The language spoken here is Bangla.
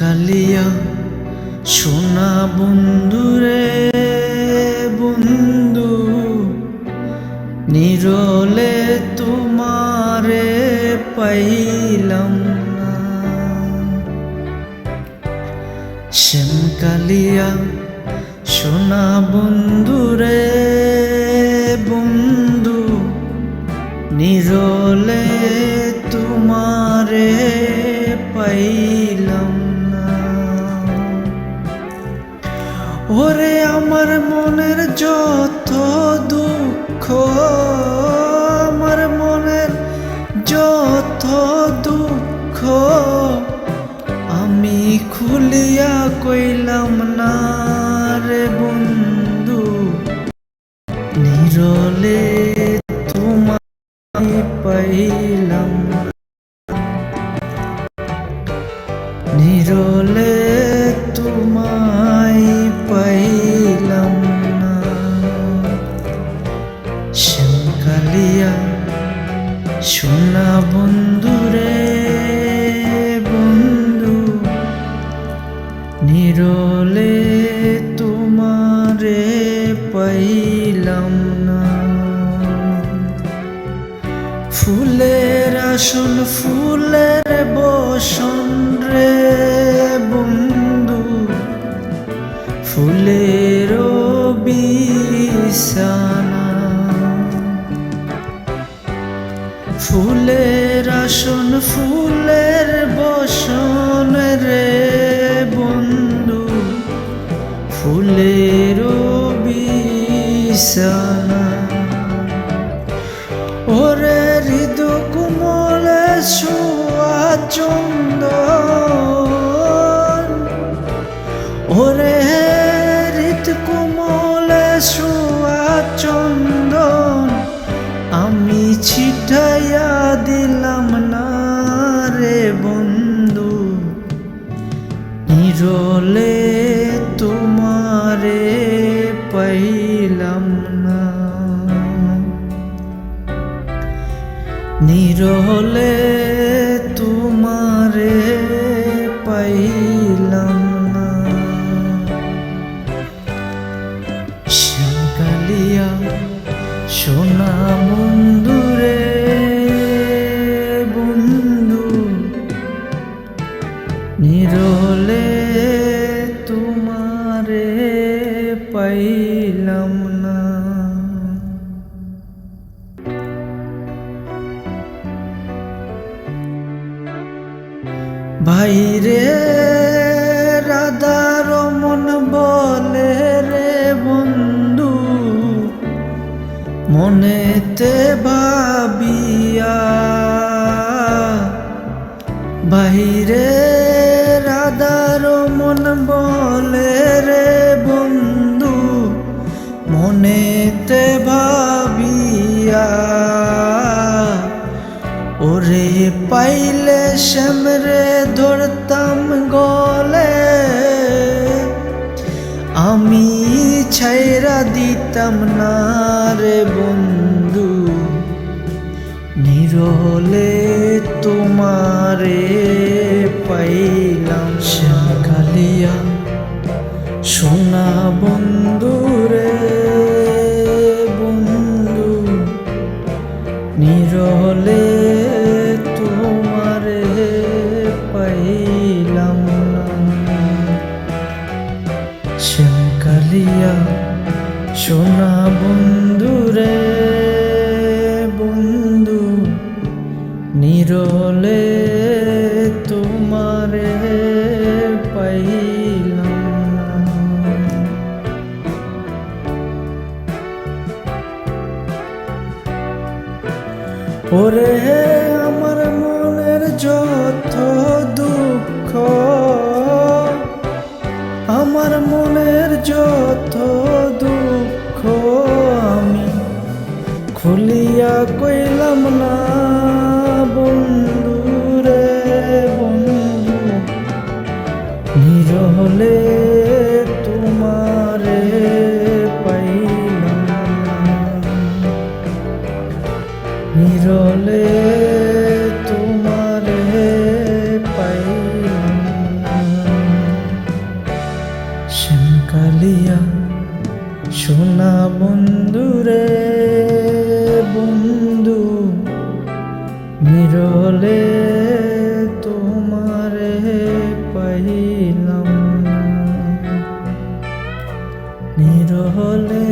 কালিয়া সোনা বন্ধুরে বন্ধু, নিরলে তোমারে পাইলাম না। শ্যাম কালিয়া সোনা বন্ধুরে বন্ধু, নিরলে তোমারে পাইলাম না। ওরে আমার মনের যত দুঃখ, আমার মনের যত দুঃখ, আমি খুলিয়া কইলাম না রে বন্ধু, নিরলে তোমায় পাইলাম না। নিরলে তোমায় পাইলাম না। শ্যাম কালিয়া সোনা বন্ধুরে বন্ধু, নিরলে তোমারে পাইলাম না। ফুলের আসন ফুলের বসন রে বন্ধু, ফুলের বিছানা। ফুলের আসন ফুলের বসন রে বন্ধু, ফুলের বিছানা। ওরে হৃদু কোমলে ছোঁয়া চন্দন, ওরে হৃদ কোমলে ছোঁয়া চন্দন, আমি ছিটাইয়া দিলাম না রে বন্ধু, নিরলে তোমারে পাইলাম না। নিরলে তোমারে পাইলাম না। শ্যাম কালিয়া সোনা বন্ধুরে বন্ধু, নিরলে তোমারে পাইলাম না। ভাইরে রাধা রমন বলে রে বন্ধু, মনেতে ভাবিয়া। ভাইরে রাধা রমন বলে রে বন্ধু, মনেতে ভাবিয়া। ওরে পাইলে শ্যামরে ধরতাম গলে, আমি ছাইরা দিতাম না রে বন্ধু, নিরলে তোমারে পাইলাম। শ্যাম কালিয়া সোনা বন্ধুরে বন্ধু, নিরলে তোমারে পাইলাম না। শ্যাম কালিয়া সোনা বন্ধুরে বন্ধু, নিরলে তোমারে পাইলাম না। ওরে আমার মনের যত দুঃখ, আমার মনের যত দুঃখ, আমি খুলিয়া কইলাম না বন্ধু রে বন্ধু, নিরলে তোমারে পাইলাম না। নিরলে তোমারে পাইলাম না। নিরহলে